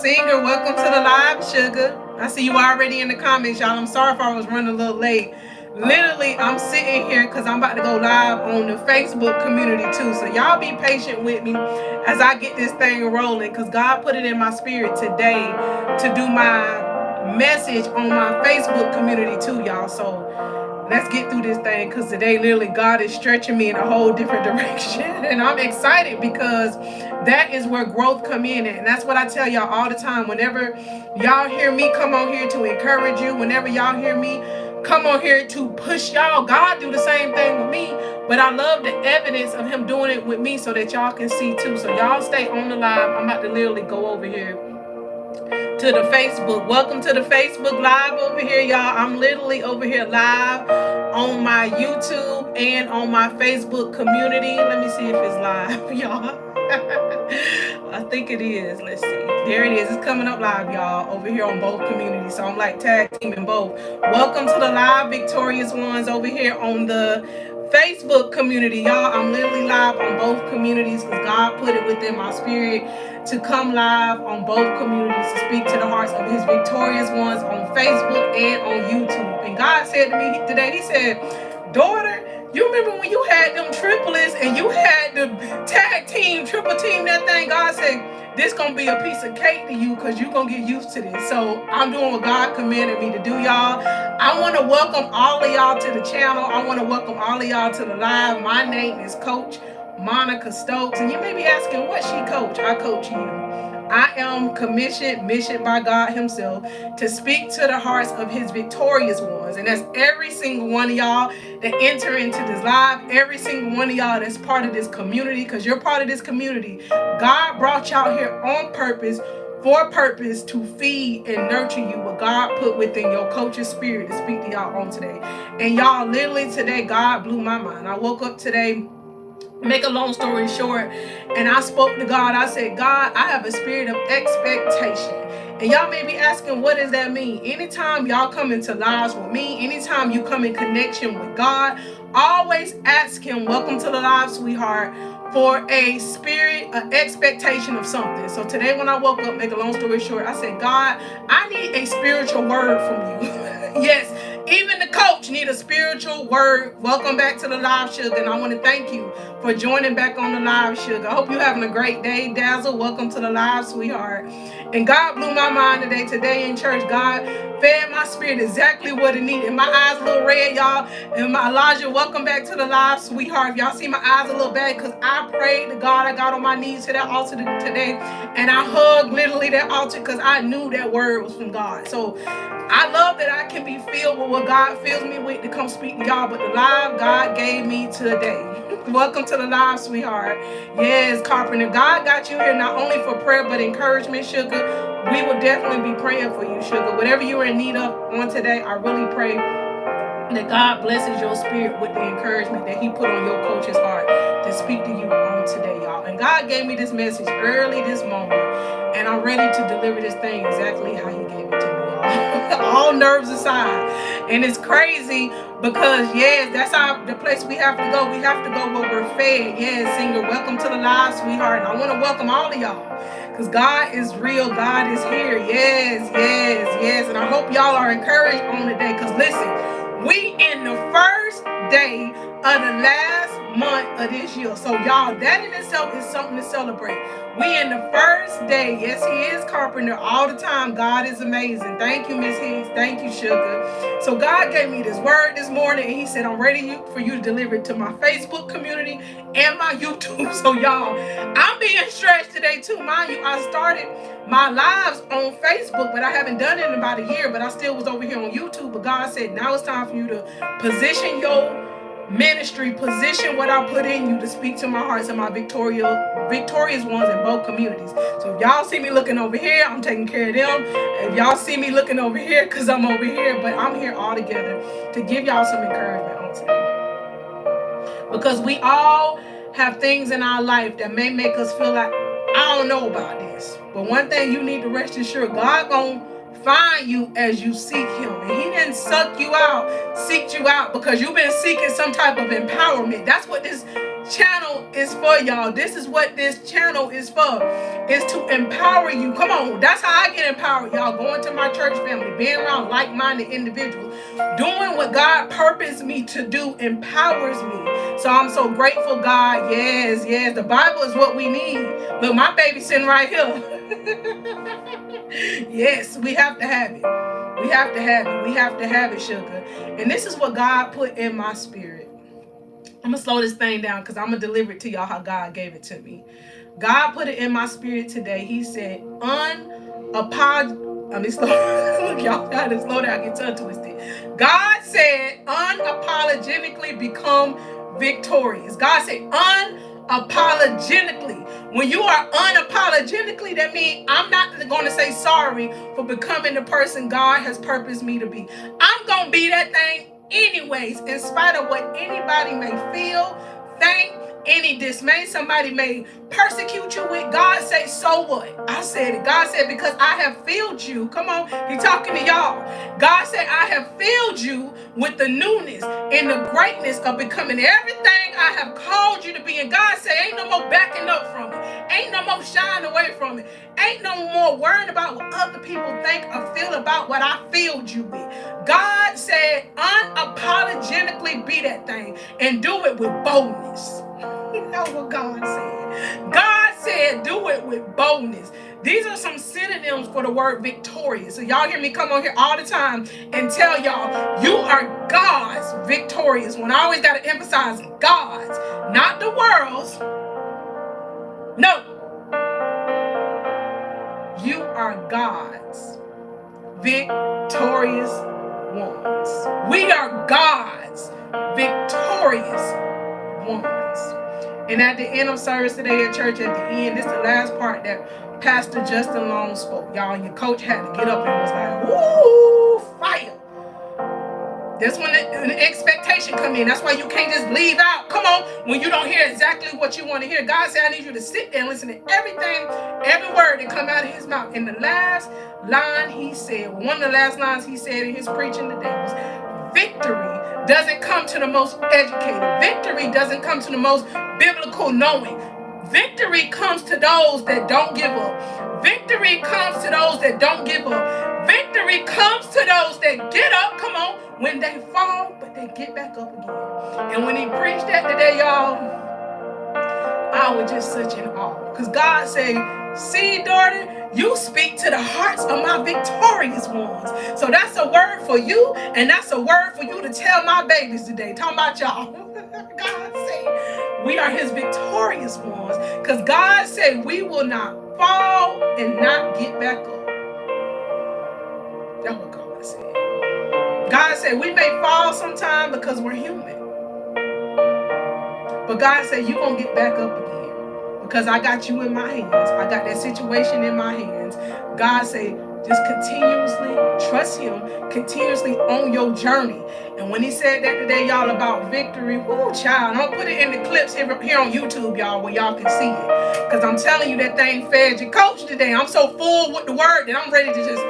Singer, welcome to the live, sugar. I see you already in the comments, y'all. I'm sorry if I was running a little late. Literally, I'm sitting here because I'm about to go live on the Facebook community too. So y'all be patient with me as I get this thing rolling, because God put it in my spirit today to do my message on my Facebook community too, y'all. So let's get through this thing, because today literally God is stretching me in a whole different direction. And I'm excited because that is where growth come in at. And that's what I tell y'all all the time. Whenever y'all hear me come on here to encourage you, whenever y'all hear me come on here to push y'all, God do the same thing with me. But I love the evidence of him doing it with me so that y'all can see too. So y'all stay on the live. I'm about to literally go over here to the Facebook. Welcome to the Facebook live over here, y'all. I'm literally over here live on my YouTube and on my Facebook community. Let me see if it's live, y'all. I think it is. Let's see. There it is. It's coming up live, y'all, over here on both communities. So I'm like tag teaming both. Welcome to the live victorious ones over here on the Facebook community, y'all. I'm literally live on both communities because God put it within my spirit to come live on both communities to speak to the hearts of his victorious ones on Facebook and on YouTube. And God said to me today, he said, daughter, you remember when you had them triplets and you had the tag team, triple team, that thing? God said, this gonna be a piece of cake to you because you're gonna get used to this. So I'm doing what God commanded me to do, y'all. I want to welcome all of y'all to the channel. I want to welcome all of y'all to the live. My name is Coach Monica Stokes, and you may be asking, what she coach? I coach you. I am missioned by God himself to speak to the hearts of his victorious ones. And that's every single one of y'all that enter into this live, every single one of y'all that's part of this community, because you're part of this community. God brought y'all here on purpose, for purpose, to feed and nurture you what God put within your coach's spirit to speak to y'all on today. And y'all, literally today, God blew my mind. I woke up today, make a long story short, and I spoke to God. I said, God, I have a spirit of expectation. And y'all may be asking, what does that mean? Anytime y'all come into lives with me, anytime you come in connection with God, always ask him, welcome to the live, sweetheart, for a spirit, an expectation of something. So today when I woke up, make a long story short, I said, God, I need a spiritual word from you. Yes, even the coach need a spiritual word. Welcome back to the live, sugar. And I want to thank you for joining back on the live, sugar. I hope you're having a great day, Dazzle. Welcome to the live, sweetheart. And God blew my mind today. Today in church, God fed my spirit exactly what it needed. My eyes a little red, y'all. And my Elijah, welcome back to the live, sweetheart. If y'all see my eyes a little bad, because I prayed to God. I got on my knees to that altar today, and I hugged literally that altar because I knew that word was from God. So I love that I can be filled with what God fills me with to come speak to y'all. But the live God gave me today. Welcome to the live, sweetheart. Yes, Carpenter. God got you here not only for prayer, but encouragement, sugar. We will definitely be praying for you, sugar. Whatever you're in need of on today, I really pray that God blesses your spirit with the encouragement that he put on your coach's heart to speak to you on today, y'all. And God gave me this message early this morning, and I'm ready to deliver this thing exactly how he gave it to me, y'all. All nerves aside. And it's crazy because, yes, that's the place we have to go. We have to go where we're fed. Yes, Singer, welcome to the live, sweetheart. And I want to welcome all of y'all, because God is real. God is here. Yes, yes, yes. And I hope y'all are encouraged on the day, because listen, we in the first day of the last month of this year. So y'all, that in itself is something to celebrate. We in the first day. Yes, he is Carpenter all the time. God is amazing. Thank you, Miss Higgs. Thank you, sugar. So God gave me this word this morning, and he said, I'm ready for you to deliver it to my Facebook community and my YouTube. So y'all, I'm being stretched today too. Mind you, I started my lives on Facebook, but I haven't done it in about a year, but I still was over here on YouTube. But God said, now it's time for you to position your ministry, position what I put in you to speak to my hearts and my victorious ones in both communities. So if y'all see me looking over here, I'm taking care of them. If y'all see me looking over here, because I'm over here, but I'm here all together to give y'all some encouragement on today. Because we all have things in our life that may make us feel like, I don't know about this. But one thing you need to rest assured, God gonna find you as you seek him. And he didn't seek you out because you've been seeking some type of empowerment. That's what this channel is for, y'all. This is what this channel is for. Is to empower you. Come on. That's how I get empowered, y'all. Going to my church family, being around like-minded individuals, doing what God purposed me to do empowers me. So I'm so grateful, God. Yes, yes. The Bible is what we need. Look, my baby sitting right here. Yes, we have to have it. We have to have it. We have to have it, sugar. And this is what God put in my spirit. I'm going to slow this thing down because I'm going to deliver it to y'all how God gave it to me. God put it in my spirit today. He said, look, y'all got to slow down, get tongue twisted. God said, unapologetically become victorious. God said, unapologetically. When you are unapologetically, that means I'm not going to say sorry for becoming the person God has purposed me to be. I'm going to be that thing anyways, in spite of what anybody may feel, think, any dismay somebody may persecute you with. God say, so what? I said it. God said, because I have filled you. Come on, He talking to y'all. God said, I have filled you with the newness and the greatness of becoming everything I have called you to be. And God said, ain't no more backing up from it. Ain't no more shying away from it. Ain't no more worrying about what other people think or feel about what I filled you with. God said, unapologetically be that thing and do it with boldness. That's what God said. God said, do it with boldness. These are some synonyms for the word victorious. So y'all hear me come on here all the time and tell y'all, you are God's victorious one. I always got to emphasize God's, not the world's. No. You are God's victorious ones. We are God's victorious ones. And at the end of service today at church, at the end, this is the last part that Pastor Justin Long spoke. Y'all, your coach had to get up and was like, woo, fire. That's when the expectation come in. That's why you can't just leave out. Come on, when you don't hear exactly what you want to hear. God said, I need you to sit there and listen to everything, every word that come out of His mouth. And the last line He said, one of the last lines He said in His preaching today was, victory doesn't come to the most educated. Victory doesn't come to the most biblical knowing. Victory comes to those that don't give up. Victory comes to those that don't give up. Victory comes to those that get up, come on, when they fall, but they get back up again. And when He preached that today, y'all, I was just such in awe. Because God said, see, daughter, you speak to the hearts of my victorious ones. So that's a word for you, and that's a word for you to tell my babies today. Talking about y'all. God said, we are His victorious ones. Because God said we will not fall and not get back up. That's what God said. God said we may fall sometime because we're human. But God said you're going to get back up again. Because I got you in my hands. I got that situation in my hands. God said, just continuously trust Him, continuously on your journey. And when He said that today, y'all, about victory, woo, child, I'm going to put it in the clips here on YouTube, y'all, where y'all can see it. Because I'm telling you, that thing fed your coach today. I'm so full with the word that I'm ready to just,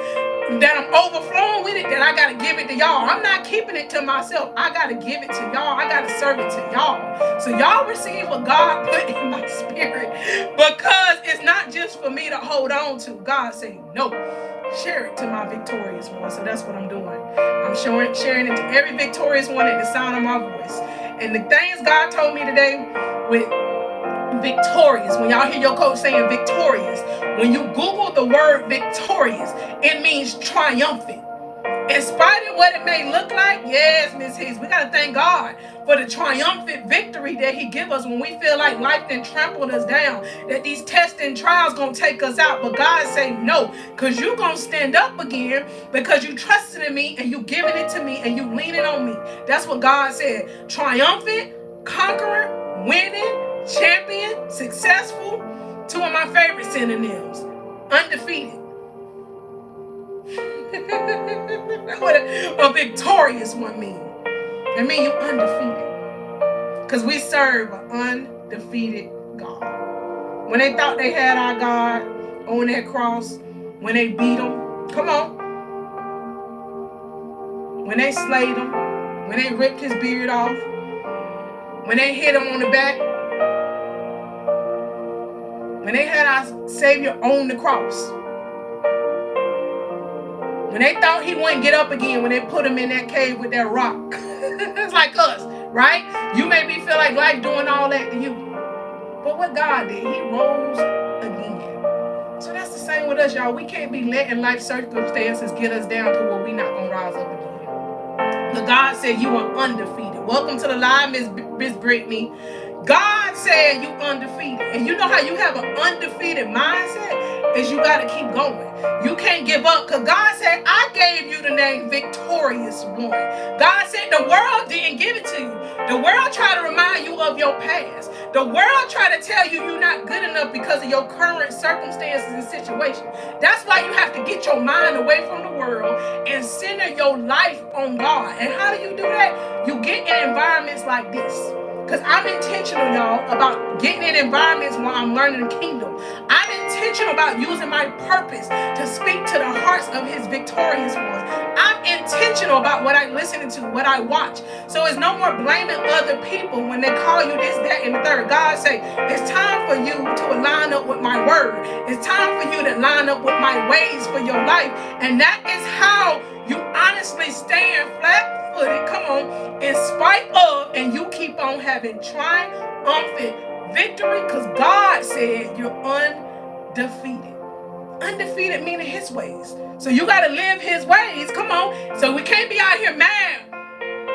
that I'm overflowing with it, that I got to give it to y'all. I'm not keeping it to myself. I got to give it to y'all. I got to serve it to y'all. So y'all receive what God put in my spirit, because it's not just for me to hold on to. God said, no, share it to my victorious one. So that's what I'm doing. I'm sharing it to every victorious one at the sound of my voice. And the things God told me today with victorious, when y'all hear your coach saying victorious, when you Google the word victorious, it means triumphant. In spite of what it may look like, yes, Miss Hicks, we got to thank God for the triumphant victory that He give us when we feel like life done trampled us down, that these tests and trials going to take us out. But God say no, because you going to stand up again, because you trusted in me and you giving it to me and you leaning on me. That's what God said. Triumphant, conqueror, winning, champion, successful. Two of my favorite synonyms. Undefeated. What a victorious one means. It means you're undefeated. Because we serve an undefeated God. When they thought they had our God on that cross, when they beat Him, come on. When they slayed Him, when they ripped His beard off, when they hit Him on the back, when they had our Savior on the cross, when they thought he wouldn't get up again, when they put him in that cave with that rock. It's like us, right? You may feel like life doing all that to you. But what God did, he rose again. So that's the same with us, y'all. We can't be letting life circumstances get us down to where we not going to rise up again. But God said you are undefeated. Welcome to the live, Miss Brittany. God said you undefeated. And you know how you have an undefeated mindset? Is you got to keep going. You can't give up, because God said, I gave you the name Victorious One. God said the world didn't give it to you. The world tried to remind you of your past. The world tried to tell you you're not good enough because of your current circumstances and situation. That's why you have to get your mind away from the world and center your life on God. And how do you do that? You get in environments like this. Because I'm intentional, y'all, about getting in environments where I'm learning the kingdom. I'm intentional about using my purpose to speak to the hearts of his victorious ones. I'm intentional about what I listen to, what I watch. So it's no more blaming other people when they call you this, that, and the third. God say, it's time for you to line up with my word. It's time for you to line up with my ways for your life. And that is how you honestly stand flat-footed, come on, in spite of, and you keep on having triumphant victory, because God said you're undefeated. Undefeated meaning his ways. So you got to live his ways, come on. So we can't be out here mad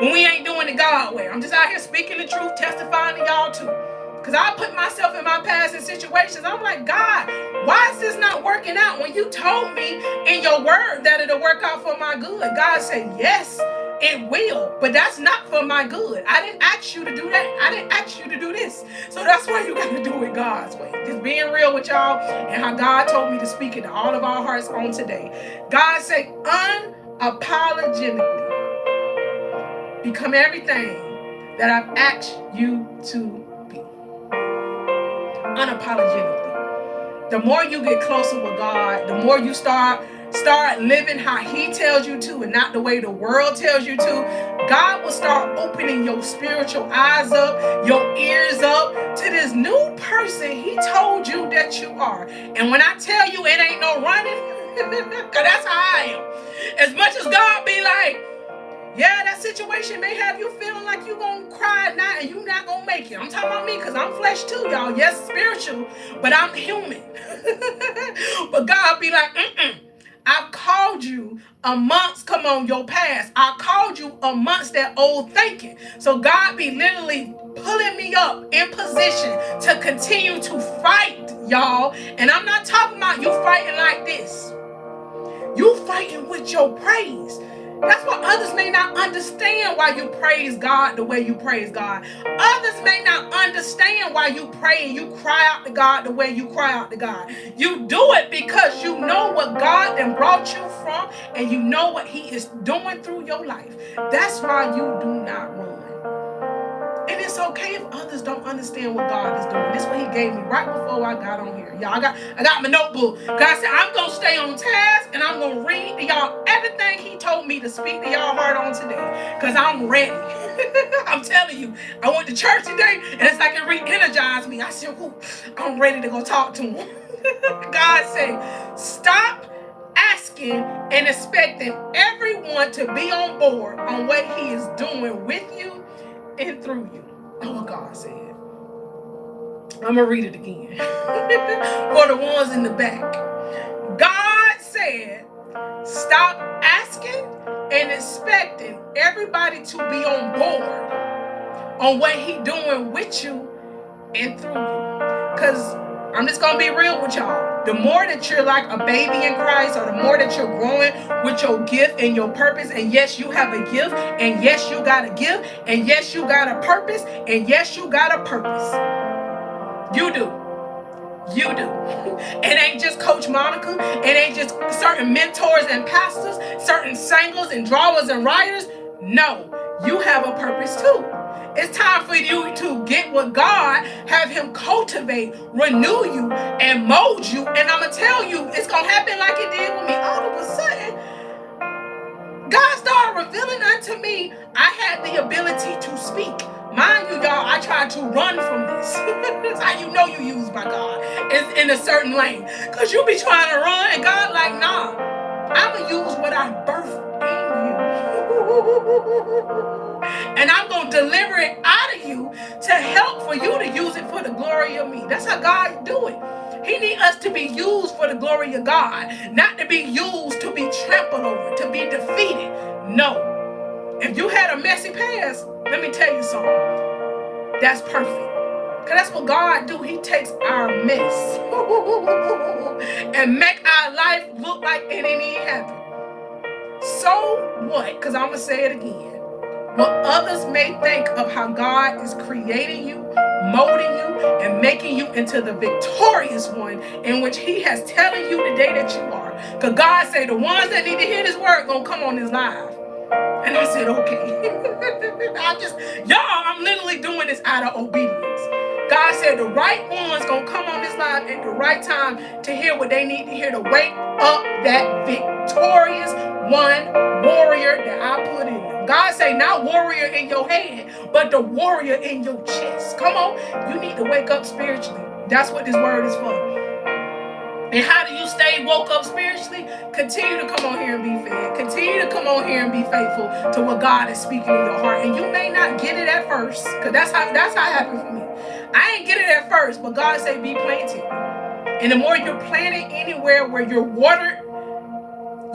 when we ain't doing the God way. I'm just out here speaking the truth, testifying to y'all too. Because I put myself in my past in situations. I'm like, God, why is this not working out when you told me in your word that it'll work out for my good? God said, yes, it will. But that's not for my good. I didn't ask you to do that. I didn't ask you to do this. So that's why you got to do it God's way. Just being real with y'all and how God told me to speak it to all of our hearts on today. God said, unapologetically become everything that I've asked you to be. Unapologetically. The more you get closer with God, the more you start living how he tells you to and not the way the world tells you to, God will start opening your spiritual eyes up, your ears up to this new person he told you that you are. And when I tell you it ain't no running, because that's how I am. As much as God be like, yeah, that situation may have you feeling like you're going to cry now and you're not going to make it. I'm talking about me because I'm flesh too, y'all. Yes, spiritual, but I'm human. But God be like, I've called you amongst, come on, your past. I called you amongst that old thinking. So God be literally pulling me up in position to continue to fight, y'all. And I'm not talking about you fighting like this. You fighting with your praise. That's why others may not understand why you praise God the way you praise God. Others may not understand why you pray and you cry out to God the way you cry out to God. You do it because you know what God then brought you from and you know what he is doing through your life. That's why you do not run. And it's okay if others don't understand what God is doing. This is what he gave me right before I got on here. Y'all, I got my notebook. God said, I'm going to stay on task and I'm going to read to y'all everything he told me to speak to y'all heart on today. Because I'm ready. I'm telling you, I went to church today and it's like it re-energized me. I said, I'm ready to go talk to him. God said, stop asking and expecting everyone to be on board on what he is doing with you and through you. Oh, what God said. I'm going to read it again. For the ones in the back. God said, stop asking and expecting everybody to be on board on what he doing with you and through you. Because I'm just going to be real with y'all. The more that you're like a baby in Christ, or the more that you're growing with your gift and your purpose, and yes, you have a gift, and yes, you got a gift, and yes, you got a purpose, and yes, you got a purpose. You do. You do. It ain't just Coach Monica. It ain't just certain mentors and pastors, certain singers and drawers and writers. No, you have a purpose too. It's time for you to get what God have him cultivate, renew you, and mold you. And I'm going to tell you, it's going to happen like it did with me. All of a sudden, God started revealing unto me I had the ability to speak. Mind you, y'all, I tried to run from this. That's how you know you used by God. It's in a certain lane. Because you be trying to run and God like, nah, I'm going to use what I birthed in you. And I'm going to deliver it out of you to help for you to use it for the glory of me. That's how God do it. He needs us to be used for the glory of God, not to be used to be trampled over, to be defeated. No. If you had a messy past, let me tell you something. That's perfect. Because that's what God do. He takes our mess and make our life look like it ain't even happened. So what? Because I'm going to say it again. What others may think of how God is creating you, molding you, and making you into the victorious one in which he has telling you today that you are. Because God say the ones that need to hear this word going to come on this live. And I said, okay. I'm literally doing this out of obedience. God said the right ones gonna come on this live at the right time to hear what they need to hear to wake up that victorious one warrior that I put in them. God say not warrior in your head, but the warrior in your chest. Come on, you need to wake up spiritually. That's what this word is for. And how do you stay woke up spiritually? Continue to come on here and be fed. Continue to come on here and be faithful to what God is speaking in your heart. And you may not get it at first, because that's how it happened for me. I ain't get it at first, but God said be planted. And the more you're planted anywhere where you're watered,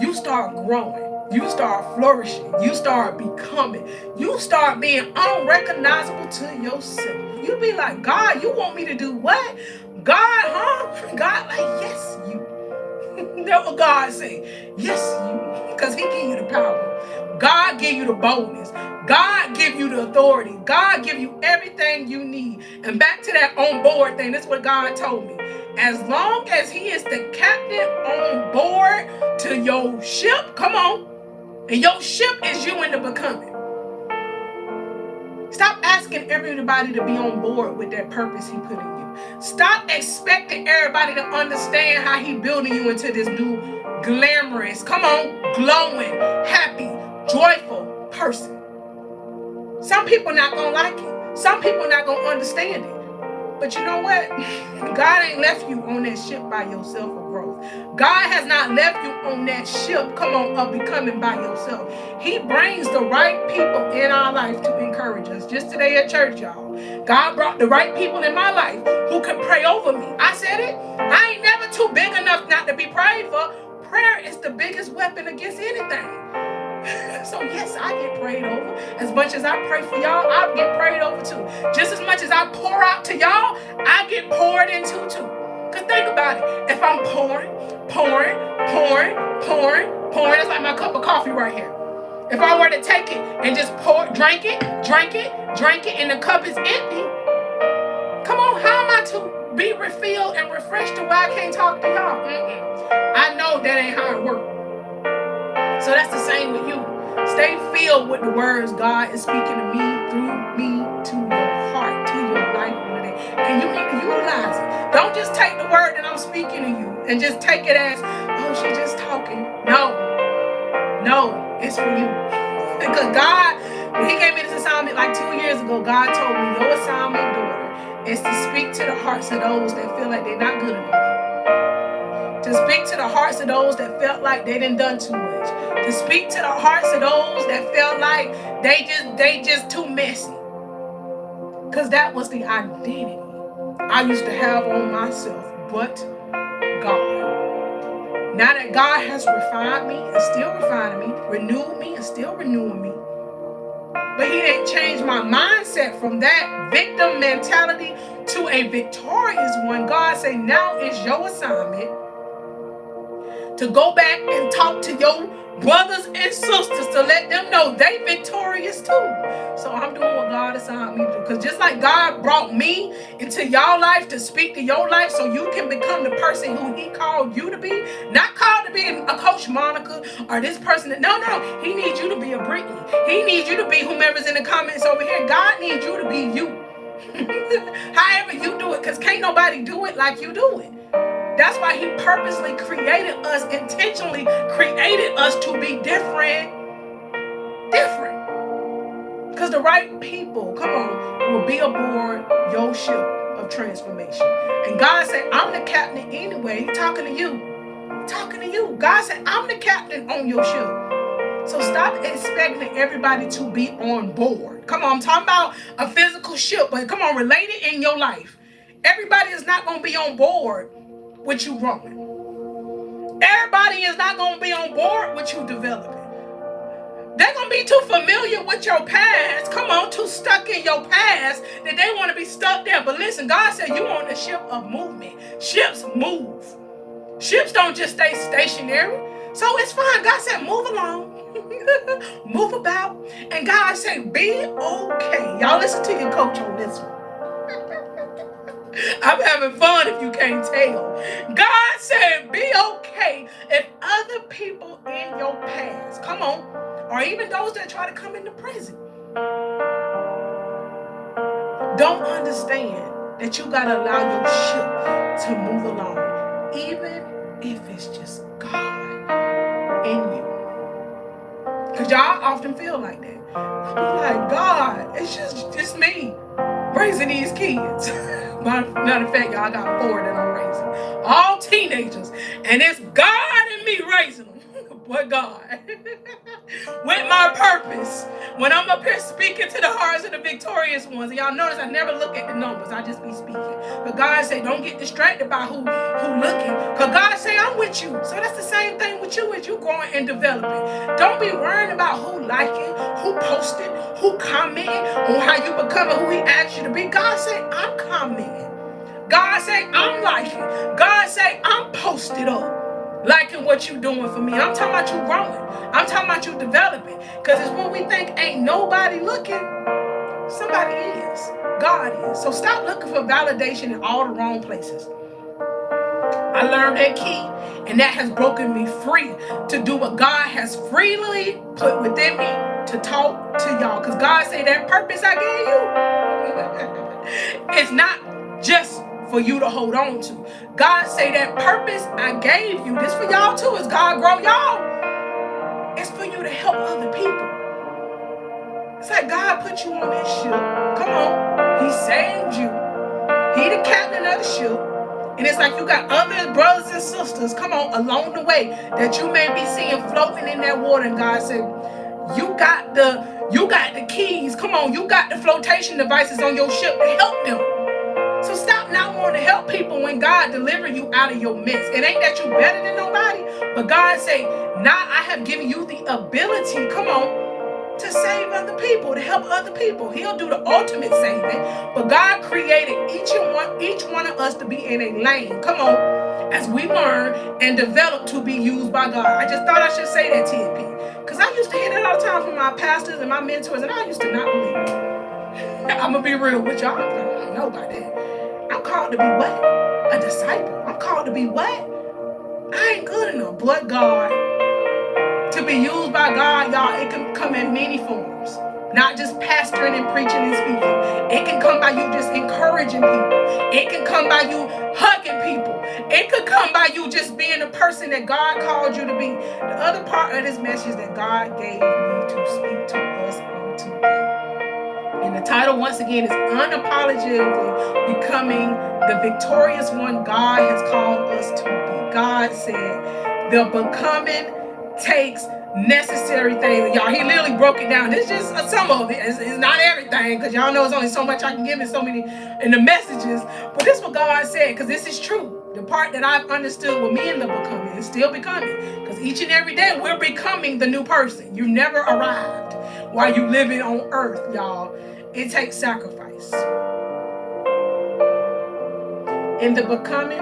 you start growing. You start flourishing. You start becoming. You start being unrecognizable to yourself. You be like, God, you want me to do what? God, huh? God, like, yes, you. That's what God say. Yes, you. Because he give you the power. God give you the boldness. God give you the authority. God give you everything you need. And back to that on board thing, that's what God told me. As long as he is the captain on board to your ship, come on. And your ship is you in the becoming. Stop asking everybody to be on board with that purpose he put in you. Stop expecting everybody to understand how he building you into this new glamorous, come on, glowing, happy, joyful person. Some people not gonna like it. Some people not gonna understand it. But you know what? God ain't left you on that ship by yourself of growth. God has not left you on that ship, come on, of becoming by yourself. He brings the right people in our life to encourage us. Just today at church, y'all, God brought the right people in my life who could pray over me. I said it. I ain't never too big enough not to be prayed for. Prayer is the biggest weapon against anything. So yes, I get prayed over. As much as I pray for y'all, I get prayed over too. Just as much as I pour out to y'all, I get poured into too. Because think about it. If I'm pouring, it's like my cup of coffee right here. If I were to take it and just drink it, and the cup is empty, come on, how am I to be refilled and refreshed to where I can't talk to y'all? I know that ain't how it works. So that's the same with you. Stay filled with the words God is speaking to me, through me, to your heart, to your life today. And you need to utilize it. Don't just take the word that I'm speaking to you and just take it as, oh, she's just talking. No, it's for you. Because God, when he gave me this assignment like 2 years ago, God told me your assignment, daughter, is to speak to the hearts of those that feel like they're not good enough. To speak to the hearts of those that felt like they done too much. To speak to the hearts of those that felt like they just too messy. Because that was the identity I used to have on myself. But God. Now that God has refined me and still refining me, renewed me and still renewing me. But he didn't change my mindset from that victim mentality to a victorious one. God said, now is your assignment to go back and talk to your brothers and sisters to let them know they victorious too. So I'm doing what God assigned me to do. Because just like God brought me into your life to speak to your life so you can become the person who he called you to be, not called to be a Coach Monica or this person. No. He needs you to be a Brittany. He needs you to be whomever's in the comments over here. God needs you to be you. However you do it, because can't nobody do it like you do it. That's why he purposely created us, intentionally created us to be different. Because the right people, come on, will be aboard your ship of transformation. And God said, I'm the captain anyway. He's talking to you. Talking to you. God said, I'm the captain on your ship. So stop expecting everybody to be on board. Come on, I'm talking about a physical ship, but come on, relate it in your life. Everybody is not going to be on board with you growing. Everybody is not going to be on board with you developing. They're going to be too familiar with your past. Come on, too stuck in your past that they want to be stuck there. But listen, God said you on the ship of movement. Ships move. Ships don't just stay stationary. So it's fine. God said move along. Move about. And God said be okay. Y'all listen to your coach on this one. I'm having fun if you can't tell. God said be okay if other people in your past, come on, or even those that try to come into present, don't understand that you got to allow your ship to move along, even if it's just God in you. Because y'all often feel like that. I'll be like, God, it's just me raising these kids. Matter of fact, y'all, I got 4 that I'm raising. All teenagers. And it's God and me raising them. But God. With my purpose. When I'm up here speaking to the hearts of the victorious ones. And y'all notice I never look at the numbers. I just be speaking. But God say, don't get distracted by who looking. Because God say, I'm with you. So that's the same thing with you as you growing and developing. Don't be worrying about who liking, who posted, who commenting on how you becoming who he asked you to be. God say, I'm commenting. God say, I'm liking. God say, I'm posted up. Liking what you doing for me. I'm talking about you growing. I'm talking about you developing. Because it's when we think ain't nobody looking, somebody is. God is. So stop looking for validation in all the wrong places. I learned that key, and that has broken me free to do what God has freely put within me to talk to y'all. Because God said that purpose I gave you, it's not just for you to hold on to. God say that purpose I gave you, this for y'all too, is God grow y'all. It's for you to help other people. It's like God put you on this ship. Come on. He saved you. He the captain of the ship. And it's like you got other brothers and sisters, come on, along the way that you may be seeing floating in that water. And God said, you got the keys. Come on, you got the flotation devices on your ship to help them. So stop not wanting to help people when God delivered you out of your mess. It ain't that you better than nobody, but God say, now I have given you the ability, come on, to save other people, to help other people. He'll do the ultimate saving, but God created each one of us to be in a lane. Come on, as we learn and develop to be used by God. I just thought I should say that, TNP, because I used to hear that all the time from my pastors and my mentors, and I used to not believe it. I'm going to be real with y'all. I don't know about that. I'm called to be what? A disciple. I'm called to be what? I ain't good enough. But God, to be used by God, y'all, it can come in many forms. Not just pastoring and preaching and speaking. It can come by you just encouraging people. It can come by you hugging people. It could come by you just being the person that God called you to be. The other part of this message that God gave me to speak to us on today. And the title, once again, is Unapologetically Becoming the Victorious One God has called us to be. God said the becoming takes necessary things. Y'all, he literally broke it down. It's just some of it. It's not everything, because y'all know it's only so much I can give in so many in the messages. But this is what God said, because this is true. The part that I've understood with me in the becoming is still becoming. Because each and every day we're becoming the new person. You never arrived while you living on earth, y'all. It takes sacrifice. In the becoming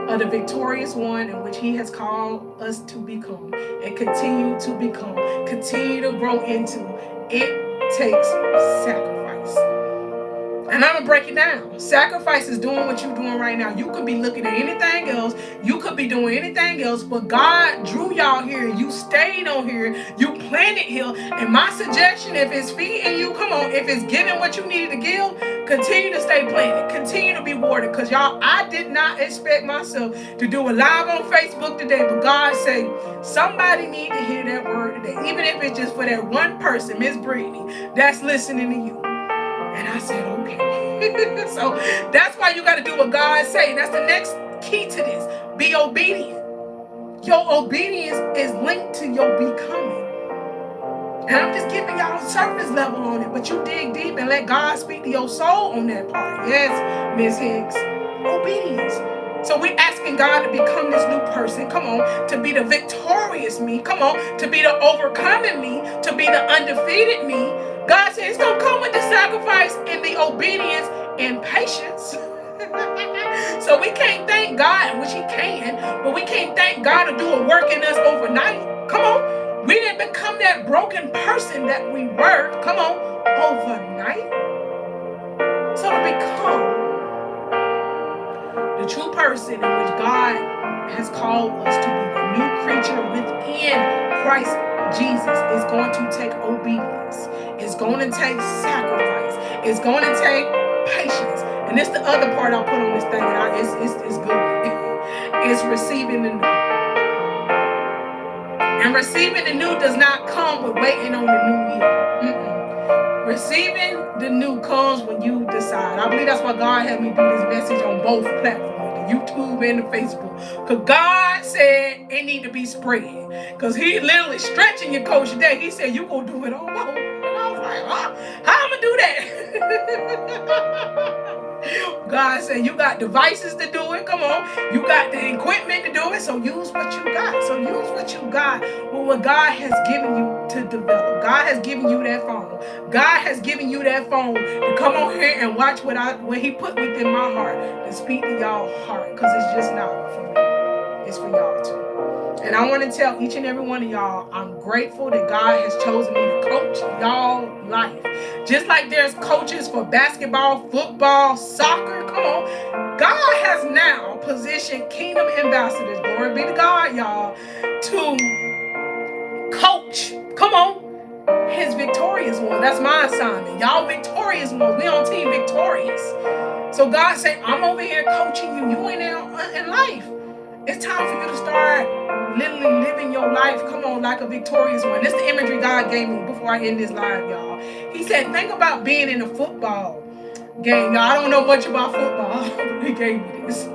of the victorious one in which he has called us to become and continue to become, continue to grow into, it takes sacrifice. And I'm gonna break it down. Sacrifice is doing what you're doing right now. You could be looking at anything else. You could be doing anything else, but God drew y'all here. You stayed on here. You planted here. And my suggestion, if it's feeding you, come on. If it's giving what you needed to give, continue to stay planted. Continue to be watered. Because y'all, I did not expect myself to do a live on Facebook today, but God said somebody need to hear that word today. Even if it's just for that one person, Miss Brittany, that's listening to you. And I said, okay. So that's why you got to do what God say. That's the next key to this. Be obedient. Your obedience is linked to your becoming. And I'm just giving y'all surface level on it. But you dig deep and let God speak to your soul on that part. Yes, Miss Hicks. Obedience. So we're asking God to become this new person. Come on. To be the victorious me. Come on. To be the overcoming me. To be the undefeated me. God says it's going to come with the sacrifice and the obedience and patience. So we can't thank God, which he can, but we can't thank God to do a work in us overnight. Come on. We didn't become that broken person that we were. Come on. Overnight. So to become the true person in which God has called us to be, the new creature within Christ Jesus, is going to take obedience. It's going to take sacrifice. It's going to take patience. And this the other part I'll put on this thing, and it's good. It's receiving the new. And receiving the new does not come with waiting on the new year. Receiving the new comes when you decide. I believe that's why God had me do this message on both platforms, the YouTube and the Facebook. Because God said it need to be spread. Because he literally stretching your coach today. He said, you going to do it all. And I was like, how I'm going to do that? God said, you got devices to do it. Come on. You got the equipment to do it. So use what you got. So use what you got with what God has given you to develop. God has given you that phone. God has given you that phone to come on here and watch what he put within my heart and speak to y'all heart. Because it's just not for me. It's for y'all too. And I want to tell each and every one of y'all, I'm grateful that God has chosen me to coach y'all life. Just like there's coaches for basketball, football, soccer, come on. God has now positioned kingdom ambassadors, glory be to God, y'all, to coach, come on, his victorious one. That's my assignment. Y'all victorious ones. We on team victorious. So God said, I'm over here coaching you. You ain't in life. It's time for you to start literally living your life, come on, like a victorious one. This is the imagery God gave me before I end this live, y'all. He said, think about being in a football game. Y'all, I don't know much about football, but he gave me this.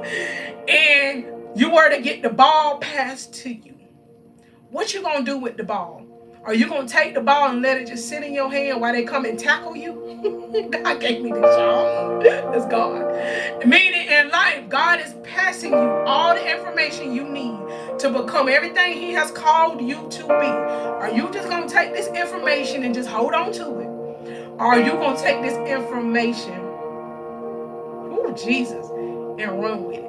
And you were to get the ball passed to you. What you gonna do with the ball? Are you gonna take the ball and let it just sit in your hand while they come and tackle you? God gave me this, y'all. It's God. Meaning in life, God is passing you all the information you need to become everything he has called you to be. Are you just gonna take this information and just hold on to it? Or are you gonna take this information, oh Jesus, and run with it?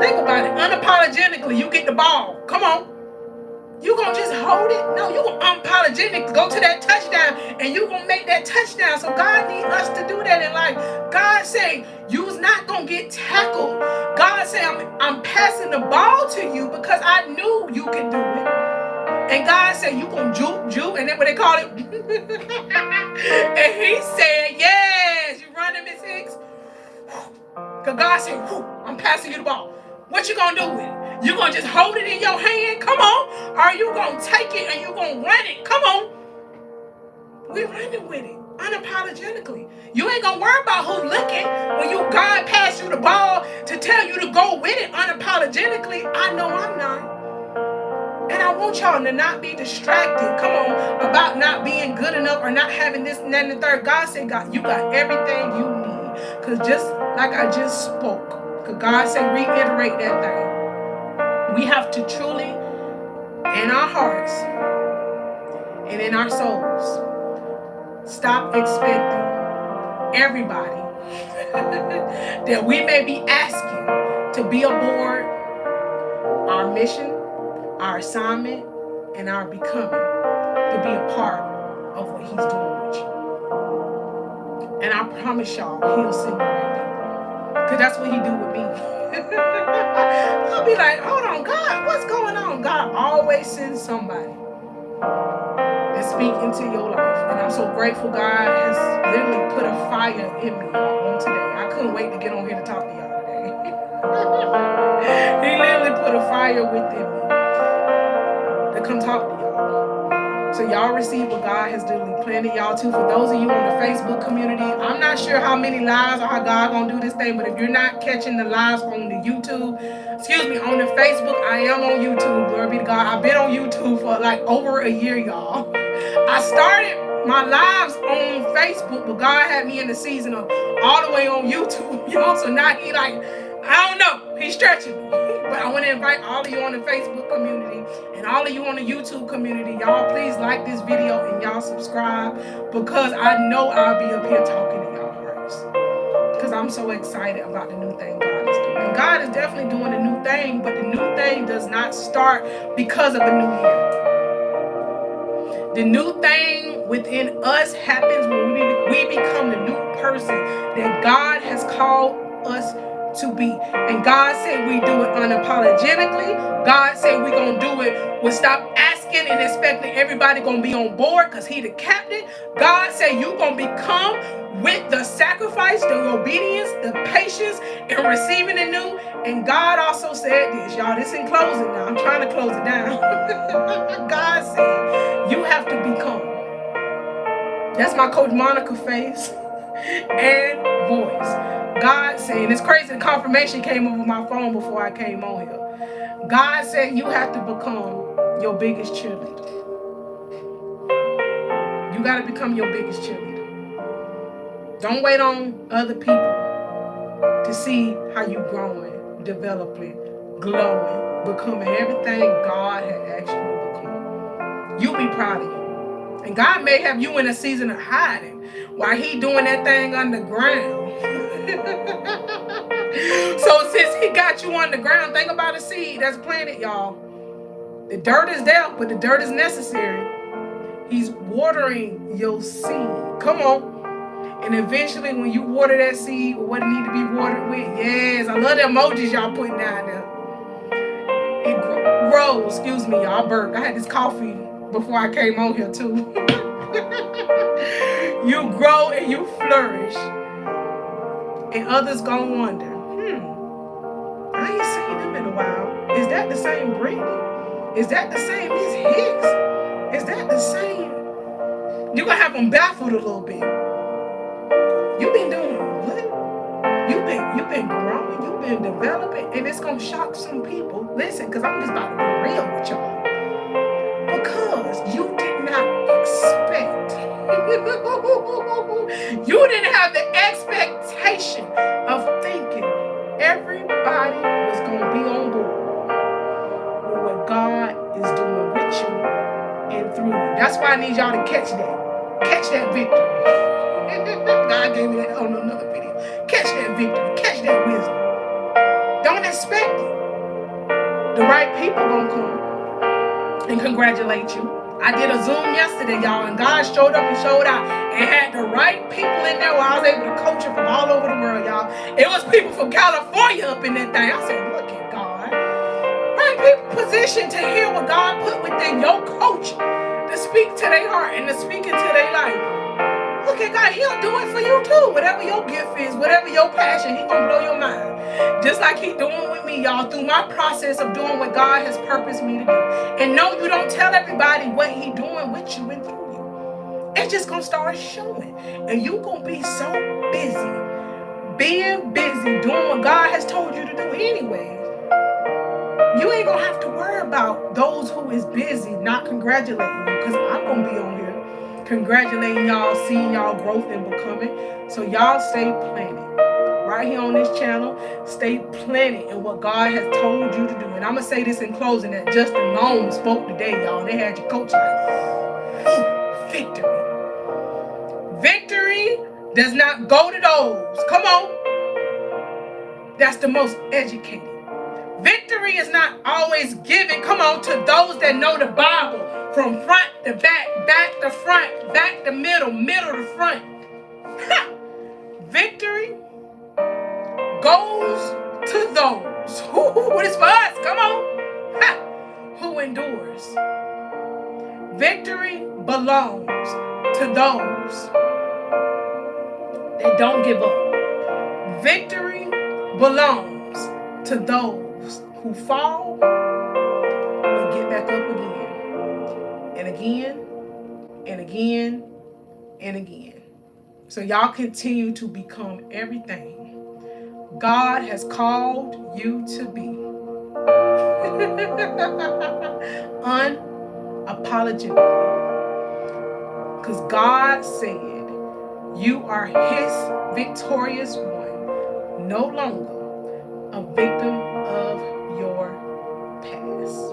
Think about it. Unapologetically, you get the ball. Come on. You gonna just hold it? No, you gonna unapologetic go to that touchdown and you gonna make that touchdown. So God needs us to do that in life. God say you's not gonna get tackled. God say I'm passing the ball to you because I knew you could do it. And God said you gonna juke, and then what they call it. And he said, yes, you running, Miss Hicks. Because God said, I'm passing you the ball. What you gonna do with it? You gonna just hold it in your hand? Come on. Or are you gonna take it and you gonna run it? Come on. We're running with it unapologetically. You ain't gonna worry about who's looking when God pass you the ball to tell you to go with it unapologetically. I know I'm not. And I want y'all to not be distracted, come on, about not being good enough or not having this and that and the third. God said, God, you got everything you need. Because just like I just spoke, because God said reiterate that thing. We have to truly, in our hearts and in our souls, stop expecting everybody that we may be asking to be aboard our mission, our assignment, and our becoming, to be a part of what he's doing with you. And I promise y'all, he'll send the right people. Because that's what he do with me. I'll be like, hold on, God, what's going on? God always sends somebody that speak into your life. And I'm so grateful God has literally put a fire in me on today. I couldn't wait to get on here to talk to y'all today. He literally put a fire within me to come talk to y'all. So y'all receive what God has literally planted y'all to. For those of you on the Facebook community, I'm not sure how many lives or how God gonna do this thing, but if you're not catching the lives on the YouTube, on the Facebook, I am on YouTube. Glory be to God. I've been on YouTube for like over a year, y'all. I started my lives on Facebook, but God had me in the season of all the way on YouTube, y'all. So now he like, I don't know, he's stretching me. But I want to invite all of you on the Facebook community and all of you on the YouTube community, y'all please like this video and y'all subscribe, because I know I'll be up here talking to y'all hearts. Because I'm so excited about the new thing God is doing. And God is definitely doing a new thing, but the new thing does not start because of a new year. The new thing within us happens when we become the new person that God has called us to be. And God said we do it unapologetically. God said we're going to do it. We'll stop asking and expecting everybody going to be on board because he the captain. God said you're going to become with the sacrifice, the obedience, the patience, and receiving the new. And God also said this, y'all. This in closing now. I'm trying to close it down. God said you have to become. That's my Coach Monica face and voice. God saying, it's crazy, the confirmation came over my phone before I came on here. God said you have to become your biggest cheerleader. You got to become your biggest cheerleader. Don't wait on other people to see how you growing, developing, glowing, becoming everything God had asked you to become. You be proud of you. And God may have you in a season of hiding while he doing that thing underground. So since he got you underground, think about a seed that's planted, y'all. The dirt is there, but the dirt is necessary. He's watering your seed. Come on. And eventually when you water that seed with what it need to be watered with, yes, I love the emojis y'all putting down there. It grows, excuse me, y'all, I burped. I had this coffee before I came on here too. You grow and you flourish. And others gonna wonder, I ain't seen them in a while. Is that the same Brittany? Is that the same Miss Hicks? Is that the same? You're gonna have them baffled a little bit. You've been doing what? You've been growing, you've been developing, and it's gonna shock some people. Listen, because I'm just about to be real with y'all. Because you did not expect. You didn't have the expectation of thinking everybody was going to be on board with what God is doing with you and through you. That's why I need y'all to catch that. Catch that victory. God gave me that on another video. Catch that victory. Catch that wisdom. Don't expect it. The right people going to come and congratulate you. I did a Zoom yesterday, y'all, and God showed up and showed out and had the right people in there where I was able to coach it from all over the world, y'all. It was people from California up in that thing. I said, look at God. Right people positioned to hear what God put within your coach to speak to their heart and to speak into their life. Look at God, he'll do it for you too. Whatever your gift is, whatever your passion, he gonna blow your mind. Just like he doing with me, y'all, through my process of doing what God has purposed me to do. And no, you don't tell everybody what he doing with you and through you. It's just gonna start showing. And you gonna be so busy, being busy, doing what God has told you to do anyways. You ain't gonna have to worry about those who is busy not congratulating you, because I'm gonna be on here congratulating y'all, seeing y'all growth and becoming. So y'all stay planted. Right here on this channel, stay planted in what God has told you to do. And I'm going to say this in closing that Justin Long spoke today, y'all. They had your coach like, victory. Victory does not go to those. Come on. That's the most educated. Victory is not always given, come on, to those that know the Bible from front to back, back to front, back to middle, middle to front. Victory goes to those who it is for us. Come on. Ha, who endures. Victory belongs to those that don't give up. Victory belongs to those who fall and get back up again. And again, and again, and again. So y'all continue to become everything God has called you to be. Unapologetically. Because God said you are his victorious one, no longer a victim of your past.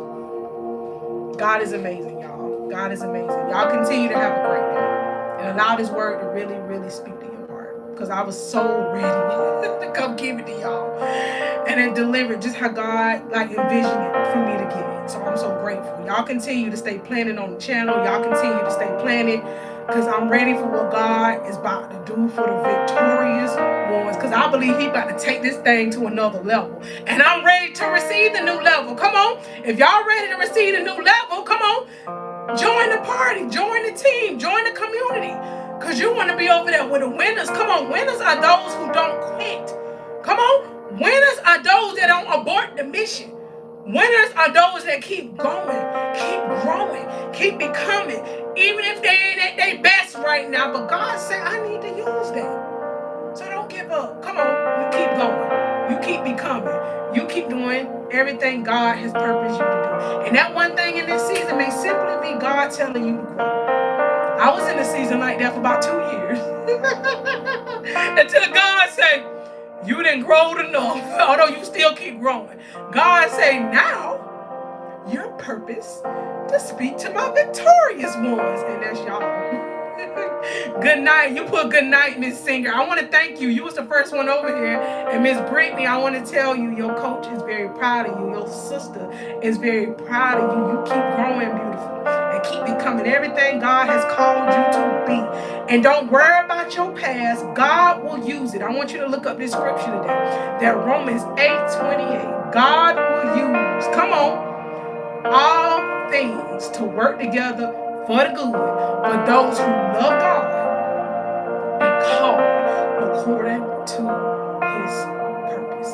God is amazing, y'all. God is amazing. Y'all continue to have a great day. And allow this word to really, really speak to your heart. Because I was so ready to come give it to y'all. And then deliver just how God envisioned it for me to give it. So I'm so grateful. Y'all continue to stay planted on the channel. Y'all continue to stay planted. Because I'm ready for what God is about to do for the victorious ones. Because I believe He about to take this thing to another level. And I'm ready to receive the new level. Come on. If y'all ready to receive the new level, come on. Join the party. Join the team. Join the community. Because you want to be over there with the winners. Come on. Winners are those who don't quit. Come on. Winners are those that don't abort the mission. Winners are those that keep going, keep growing, keep becoming, even if they ain't at their best right now. But God said, I need to use them. So don't give up. Come on, you keep going. You keep becoming. You keep doing everything God has purposed you to do. And that one thing in this season may simply be God telling you to grow. I was in a season like that for about 2 years. Until God said, you didn't grow enough, although you still keep growing. God say, now your purpose to speak to my victorious ones. And that's y'all. Good night. You put good night, Miss Singer. I want to thank you. You was the first one over here. And Miss Brittany, I want to tell you, your coach is very proud of you. Your sister is very proud of you. You keep growing beautiful and keep becoming everything God has called you to be. And don't worry about your past. God will use it. I want you to look up this scripture today. That Romans 8:28. God will use, come on, all things to work together for the good for those who love God and called according to his purpose.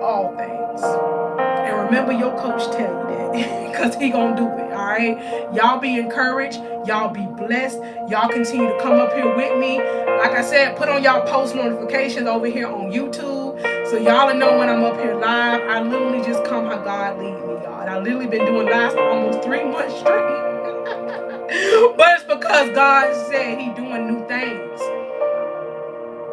All things. And remember your coach tell you that because he gonna do it. All right, y'all be encouraged, y'all be blessed, y'all continue to come up here with me. Like I said, put on y'all post notifications over here on YouTube so y'all know when I'm up here live. I literally just come how God lead me, y'all. And I literally been doing live for almost 3 months straight. But it's because God said he doing new things.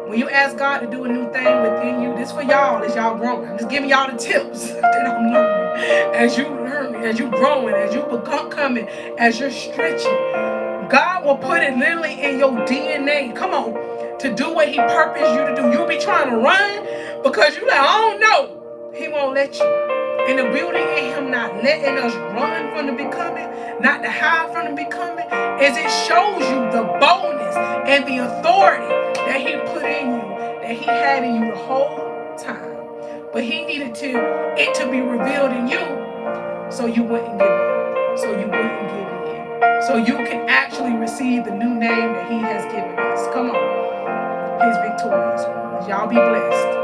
When you ask God to do a new thing within you, this for y'all as y'all growing. I'm just giving y'all the tips that I'm learning. As you learning, as you growing, as you becoming, as you're stretching. God will put it literally in your DNA. Come on. To do what he purposed you to do. You'll be trying to run because you're like, I don't know. He won't let you. And the beauty in him not letting us run from the becoming, not to hide from the becoming, is it shows you the boldness and the authority that he put in you, that he had in you the whole time. But he needed it to be revealed in you so you wouldn't give up, so you wouldn't give in, so you can actually receive the new name that he has given us. Come on, his victorious ones. Y'all be blessed.